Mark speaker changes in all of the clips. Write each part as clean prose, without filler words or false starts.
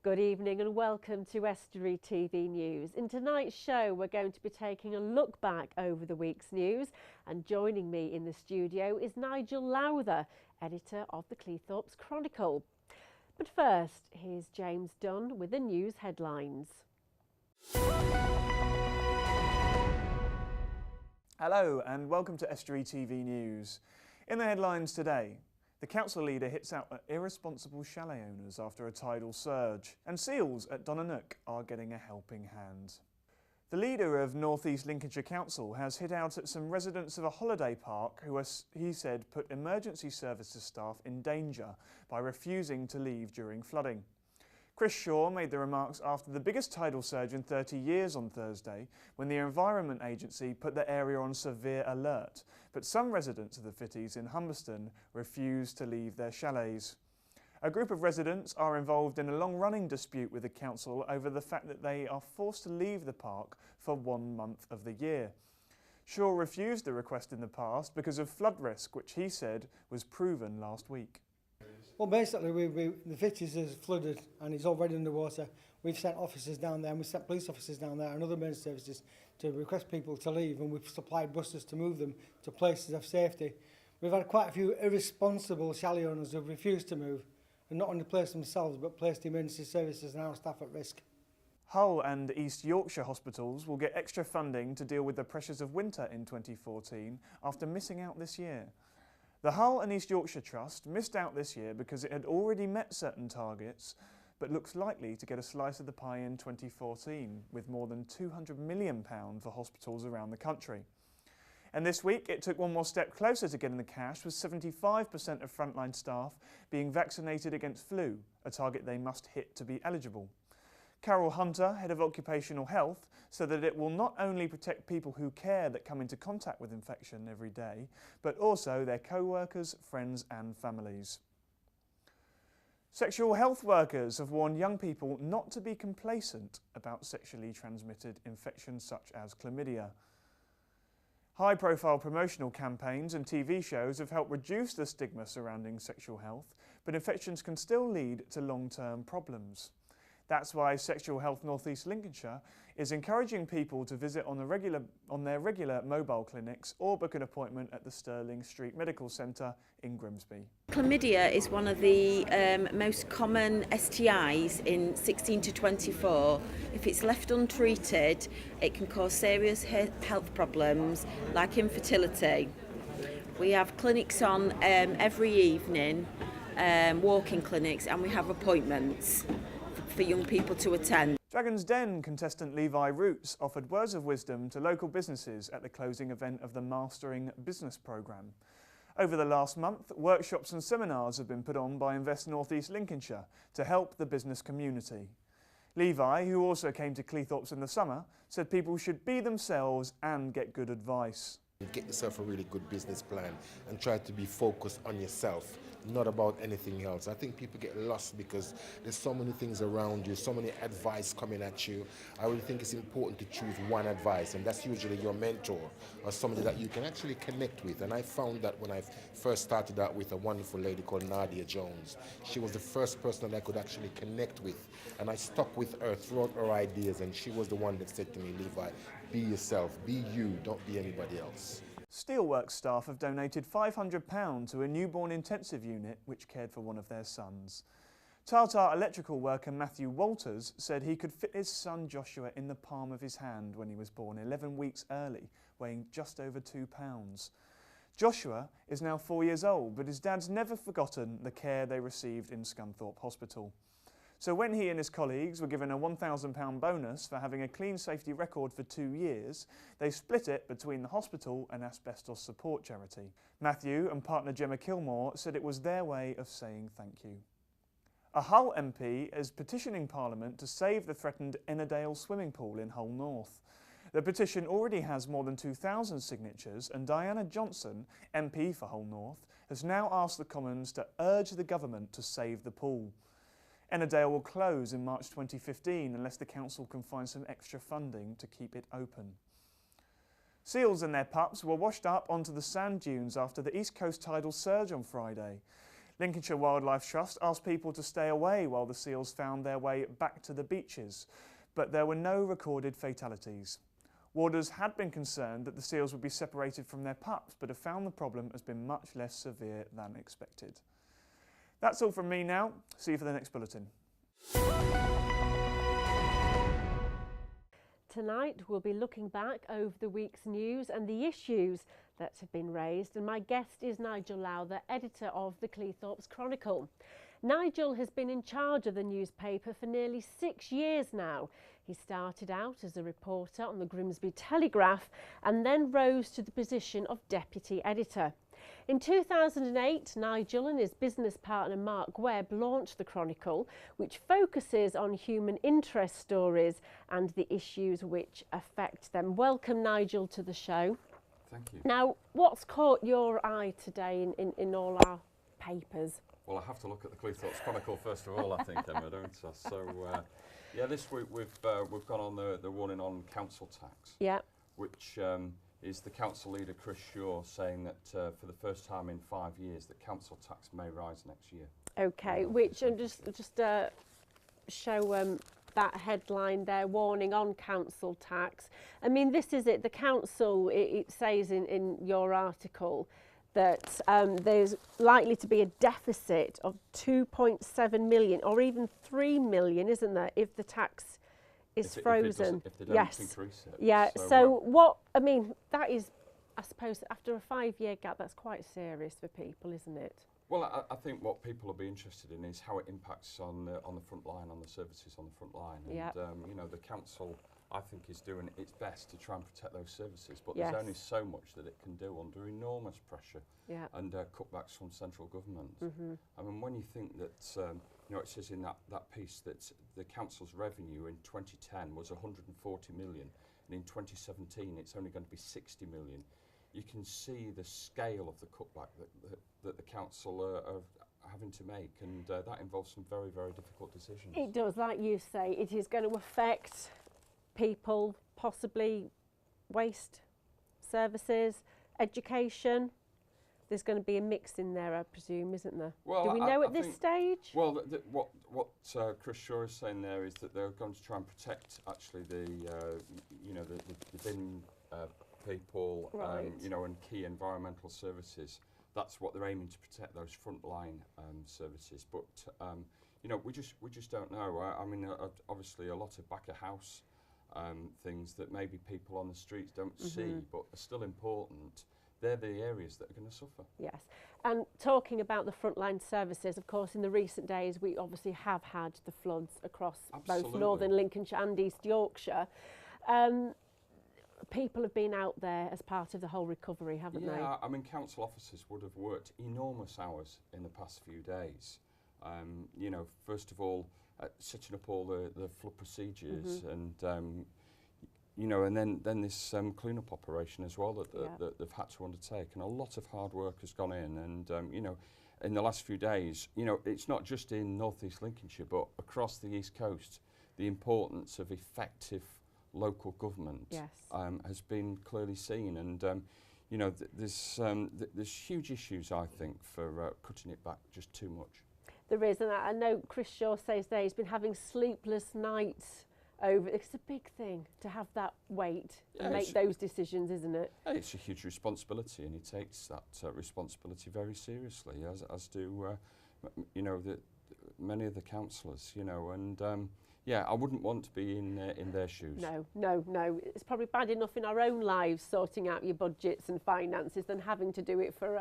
Speaker 1: Good evening and welcome to Estuary TV News. In tonight's show we're going to be taking a look back over the week's news, and joining me in the studio is Nigel Lowther, editor of the Cleethorpes Chronicle. But first, here's James Dunn with the news headlines.
Speaker 2: Hello and welcome to Estuary TV News. In the headlines today, the council leader hits out at irresponsible chalet owners after a tidal surge, and seals at Donanook are getting a helping hand. The leader of North East Lincolnshire Council has hit out at some residents of a holiday park who, he said, put emergency services staff in danger by refusing to leave during flooding. Chris Shaw made the remarks after the biggest tidal surge in 30 years on Thursday, when the Environment Agency put the area on severe alert, but some residents of the Fitties in Humberston refused to leave their chalets. A group of residents are involved in a long-running dispute with the council over the fact that they are forced to leave the park for 1 month of the year. Shaw refused the request in the past because of flood risk, which he said was proven last week.
Speaker 3: Well, basically, the Fitties has flooded and it's already underwater. We've sent officers down there and we've sent police officers down there and other emergency services to request people to leave, and we've supplied buses to move them to places of safety. We've had quite a few irresponsible chalet owners who have refused to move and not only placed themselves but placed the emergency services and our staff at risk.
Speaker 2: Hull and East Yorkshire hospitals will get extra funding to deal with the pressures of winter in 2014 after missing out this year. The Hull and East Yorkshire Trust missed out this year because it had already met certain targets, but looks likely to get a slice of the pie in 2014, with more than £200 million for hospitals around the country. And this week it took one more step closer to getting the cash, with 75% of frontline staff being vaccinated against flu, a target they must hit to be eligible. Carol Hunter, Head of Occupational Health, said that it will not only protect people who care that come into contact with infection every day, but also their co-workers, friends and families. Sexual health workers have warned young people not to be complacent about sexually transmitted infections such as chlamydia. High-profile promotional campaigns and TV shows have helped reduce the stigma surrounding sexual health, but infections can still lead to long-term problems. That's why Sexual Health North East Lincolnshire is encouraging people to visit on their regular mobile clinics or book an appointment at the Stirling Street Medical Centre in Grimsby.
Speaker 4: Chlamydia is one of the most common STIs in 16 to 24. If it's left untreated, it can cause serious health problems like infertility. We have clinics on every evening, walk-in clinics, and we have appointments for young people to attend.
Speaker 2: Dragon's Den contestant Levi Roots offered words of wisdom to local businesses at the closing event of the Mastering Business programme. Over the last month, workshops and seminars have been put on by Invest North East Lincolnshire to help the business community. Levi, who also came to Cleethorpes in the summer, said people should be themselves and get good advice.
Speaker 5: Get yourself a really good business plan and try to be focused on yourself, not about anything else. I think people get lost because there's so many things around you, so many advice coming at you. I really think it's important to choose one advice, and that's usually your mentor or somebody that you can actually connect with. And I found that when I first started out with a wonderful lady called Nadia Jones. She was the first person that I could actually connect with, and I stuck with her throughout her ideas, and she was the one that said to me, Levi, be yourself, be you, don't be anybody else.
Speaker 2: Steelworks staff have donated £500 to a newborn intensive unit which cared for one of their sons. Tata electrical worker Matthew Walters said he could fit his son Joshua in the palm of his hand when he was born 11 weeks early, weighing just over 2 pounds. Joshua is now 4 years old, but his dad's never forgotten the care they received in Scunthorpe Hospital. So when he and his colleagues were given a £1,000 bonus for having a clean safety record for 2 years, they split it between the hospital and asbestos support charity. Matthew and partner Gemma Kilmore said it was their way of saying thank you. A Hull MP is petitioning Parliament to save the threatened Ennerdale swimming pool in Hull North. The petition already has more than 2,000 signatures, and Diana Johnson, MP for Hull North, has now asked the Commons to urge the government to save the pool. Ennerdale will close in March 2015 unless the council can find some extra funding to keep it open. Seals and their pups were washed up onto the sand dunes after the East Coast tidal surge on Friday. Lincolnshire Wildlife Trust asked people to stay away while the seals found their way back to the beaches, but there were no recorded fatalities. Warders had been concerned that the seals would be separated from their pups, but have found the problem has been much less severe than expected. That's all from me now. See you for the next bulletin.
Speaker 1: Tonight we'll be looking back over the week's news and the issues that have been raised, and my guest is Nigel Lowther, editor of the Cleethorpes Chronicle. Nigel has been in charge of the newspaper for nearly 6 years now. He started out as a reporter on the Grimsby Telegraph and then rose to the position of deputy editor. In 2008, Nigel and his business partner Mark Webb launched the Chronicle, which focuses on human interest stories and the issues which affect them. Welcome, Nigel, to the show.
Speaker 6: Thank you.
Speaker 1: Now, what's caught your eye today in all our papers?
Speaker 6: Well, I have to look at the Cleethorpes Chronicle first of all, I think, Emma, don't I? So, yeah, this week we've gone on the warning on council tax.
Speaker 1: Yeah.
Speaker 6: Which is the council leader Chris Shaw saying that for the first time in 5 years that council tax may rise next year.
Speaker 1: Okay, which and just show that headline there, warning on council tax. I mean, this is it. The council, it says in your article that there's likely to be a deficit of 2.7 million or even 3 million, isn't there, if the tax is frozen?
Speaker 6: If they don't increase it.
Speaker 1: Yeah, so what, I mean, that is, I suppose, after a 5-year gap, that's quite serious for people, isn't it?
Speaker 6: Well, I think what people will be interested in is how it impacts on the front line, on the services on the front line. And,
Speaker 1: Yep.
Speaker 6: you know, the council, I think, is doing its best to try and protect those services, but
Speaker 1: Yes.
Speaker 6: there's only so much that it can do under enormous pressure
Speaker 1: Yeah.
Speaker 6: and cutbacks from central government.
Speaker 1: Mm-hmm.
Speaker 6: I mean, when you think that, you know, it says in that piece that the council's revenue in 2010 was 140 million, and in 2017 it's only going to be 60 million. You can see the scale of the cutback that the council are having to make, and that involves some very, very difficult decisions.
Speaker 1: It does, like you say, it is going to affect people, possibly waste services, education. There's going to be a mix in there, I presume, isn't there?
Speaker 6: Well,
Speaker 1: do we know at this stage?
Speaker 6: Well, what Chris Shaw is saying there is that they're going to try and protect actually the you know the bin people,
Speaker 1: Right.
Speaker 6: you know, and key environmental services. That's what they're aiming to protect, those frontline services. But you know, we just don't know. I mean, obviously, a lot of back of house things that maybe people on the streets don't see, but are still important. They're the areas that are going to suffer.
Speaker 1: Yes. And talking about the frontline services, of course, in the recent days, we obviously have had the floods across both
Speaker 6: Absolutely.
Speaker 1: northern Lincolnshire and East Yorkshire. People have been out there as part of the whole recovery, haven't they?
Speaker 6: Yeah, I mean, council officers would have worked enormous hours in the past few days. You know, first of all, setting up all the flood procedures and you know, and then this clean-up operation as well that they've had to undertake, and a lot of hard work has gone in. And you know, in the last few days, you know, it's not just in North East Lincolnshire, but across the East Coast, the importance of effective local government has been clearly seen. And you know, there's huge issues, I think, for cutting it back just too much.
Speaker 1: There is, and I know Chris Shaw says there he's been having sleepless nights over. It's a big thing to have that weight and make those decisions, isn't it?
Speaker 6: It's a huge responsibility, and he takes that responsibility very seriously, as do you know, many of the councillors. You know, and yeah, I wouldn't want to be in their shoes. No. It's probably bad enough in our own lives sorting out your budgets and finances than having to do it for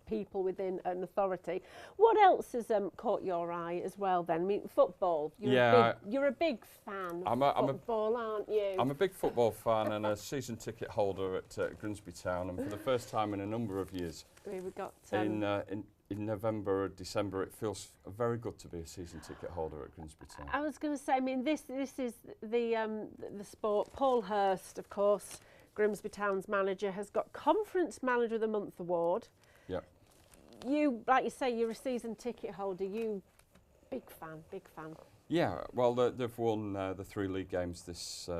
Speaker 6: people within an authority. What else has caught your eye as well then? I mean, football. You're a big fan of football, aren't you? I'm a big football fan and a season ticket holder at Grimsby Town, and for the first time in a number of years,
Speaker 1: We've got
Speaker 6: in November or December, it feels very good to be a season ticket holder at Grimsby Town.
Speaker 1: I was going to say, I mean, this is the sport. Paul Hurst, of course, Grimsby Town's manager, has got Conference Manager of the Month award.
Speaker 6: Yeah.
Speaker 1: You, like you say, you're a season ticket holder. You, big fan.
Speaker 6: Yeah, well, they've won the 3 league games this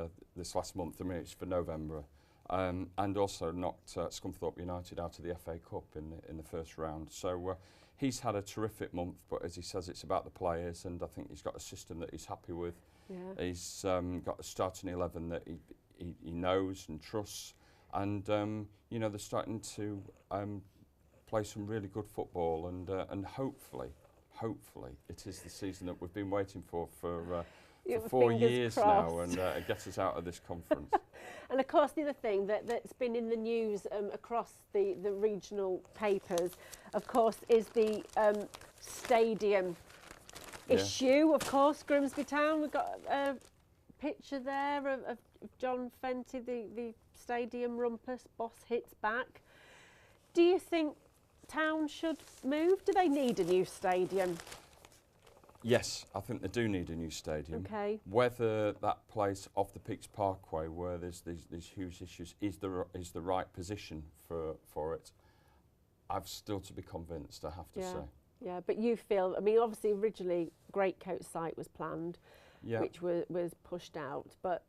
Speaker 6: last month. I mean, it's for November. And also knocked Scunthorpe United out of the FA Cup in the first round. So, he's had a terrific month, but as he says, it's about the players, and I think he's got a system that he's happy with.
Speaker 1: Yeah.
Speaker 6: He's got a starting 11 that he knows and trusts, and you know, they're starting to play some really good football, and hopefully it is the season that we've been waiting for 4 years now, and get us out of this conference.
Speaker 1: And of course, the other thing that's been in the news across the regional papers, of course, is the stadium issue. Of course, Grimsby Town, we've got a picture there of John Fenty, the stadium rumpus, boss hits back. Do you think Town should move? Do they need a new stadium?
Speaker 6: Yes, I think they do need a new stadium.
Speaker 1: Okay.
Speaker 6: Whether that place off the Peaks Parkway, where there's these huge issues, is the right position for it, I've still to be convinced, I have to say.
Speaker 1: Yeah, but you feel, I mean, obviously originally Greatcoat site was planned, which was pushed out, but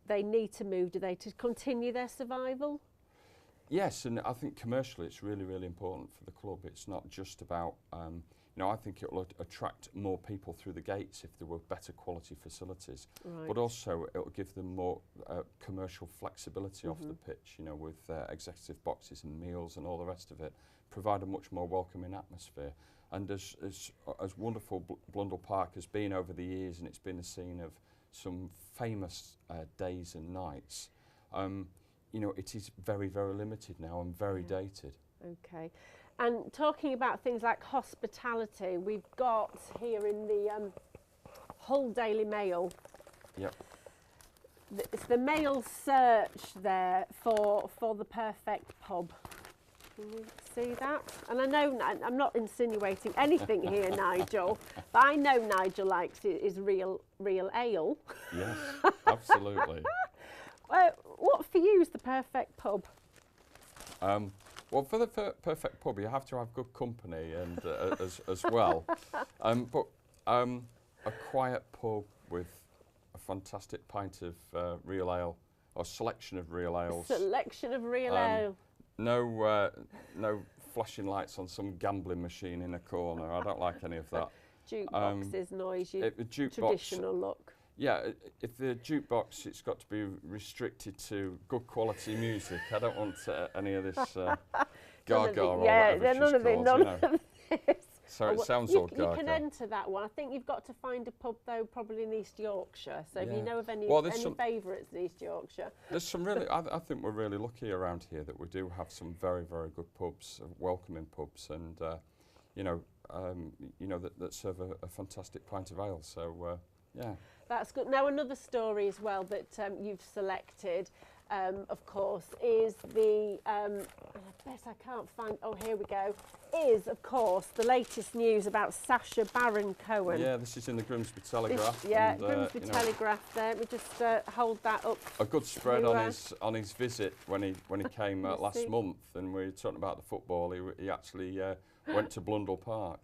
Speaker 1: they need to move, do they, to continue their survival?
Speaker 6: Yes, and I think commercially it's really, really important for the club. It's not just about, you know, I think it will attract more people through the gates if there were better quality facilities, but also it will give them more commercial flexibility off the pitch, you know, with executive boxes and meals and all the rest of it, provide a much more welcoming atmosphere. And as wonderful Blundell Park has been over the years, and it's been a scene of some famous days and nights, you know, it is very, very limited now and very dated.
Speaker 1: Okay. And talking about things like hospitality, we've got here in the Hull Daily Mail, it's the Mail search there for the perfect pub. Can you see that? And I know, I'm not insinuating anything here, Nigel, but I know Nigel likes his real ale.
Speaker 6: Yes, absolutely.
Speaker 1: What for you is the perfect pub?
Speaker 6: Well, for the perfect pub, you have to have good company and as well. But a quiet pub with a fantastic pint of real ale, or selection of real ales.
Speaker 1: Selection of real ale.
Speaker 6: No flashing lights on some gambling machine in a corner. I don't like any of that.
Speaker 1: Jukeboxes, noisy, traditional look.
Speaker 6: Yeah, if the jukebox, it's got to be restricted to good quality music. I don't want any of this gaga or whatever
Speaker 1: none of this.
Speaker 6: So it sounds all gaga.
Speaker 1: You can enter that one. I think you've got to find a pub, though, probably in East Yorkshire. So if you know of any favourites in East Yorkshire.
Speaker 6: There's some really, I think we're really lucky around here that we do have some very, very good pubs, welcoming pubs, and, you know, that serve a fantastic pint of ale. So, yeah.
Speaker 1: That's good. Now, another story as well that you've selected, of course, is the, I bet I can't find, oh, here we go, is, of course, the latest news about Sacha Baron Cohen.
Speaker 6: Yeah, this is in the Grimsby Telegraph.
Speaker 1: Grimsby Telegraph there. We just hold that up.
Speaker 6: A good spread on his visit when he came last month, and we were talking about the football. He actually went to Blundell Park.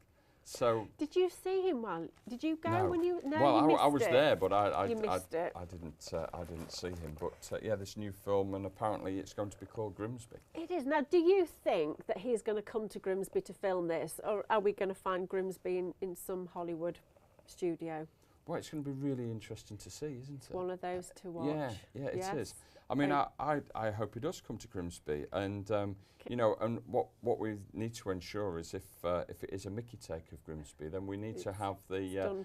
Speaker 6: So
Speaker 1: did you see him? Did you go when you? No,
Speaker 6: well,
Speaker 1: you missed
Speaker 6: I was there, but I
Speaker 1: missed it.
Speaker 6: I didn't see him. But yeah, this new film, and apparently it's going to be called Grimsby.
Speaker 1: It is. Now, do you think that he's going to come to Grimsby to film this, or are we going to find Grimsby in some Hollywood studio?
Speaker 6: Well, it's going to be really interesting to see, isn't it?
Speaker 1: One of those to watch.
Speaker 6: Yeah, it is. I mean, I hope he does come to Grimsby, and you know, and what we need to ensure is if it is a Mickey take of Grimsby, then we need to have the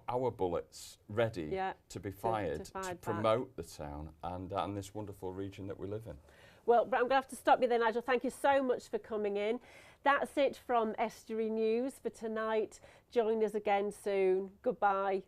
Speaker 6: our bullets ready to be fired to promote the town and this wonderful region that we live in.
Speaker 1: Well, but I'm going to have to stop you there, Nigel. Thank you so much for coming in. That's it from Estuary News for tonight. Join us again soon. Goodbye.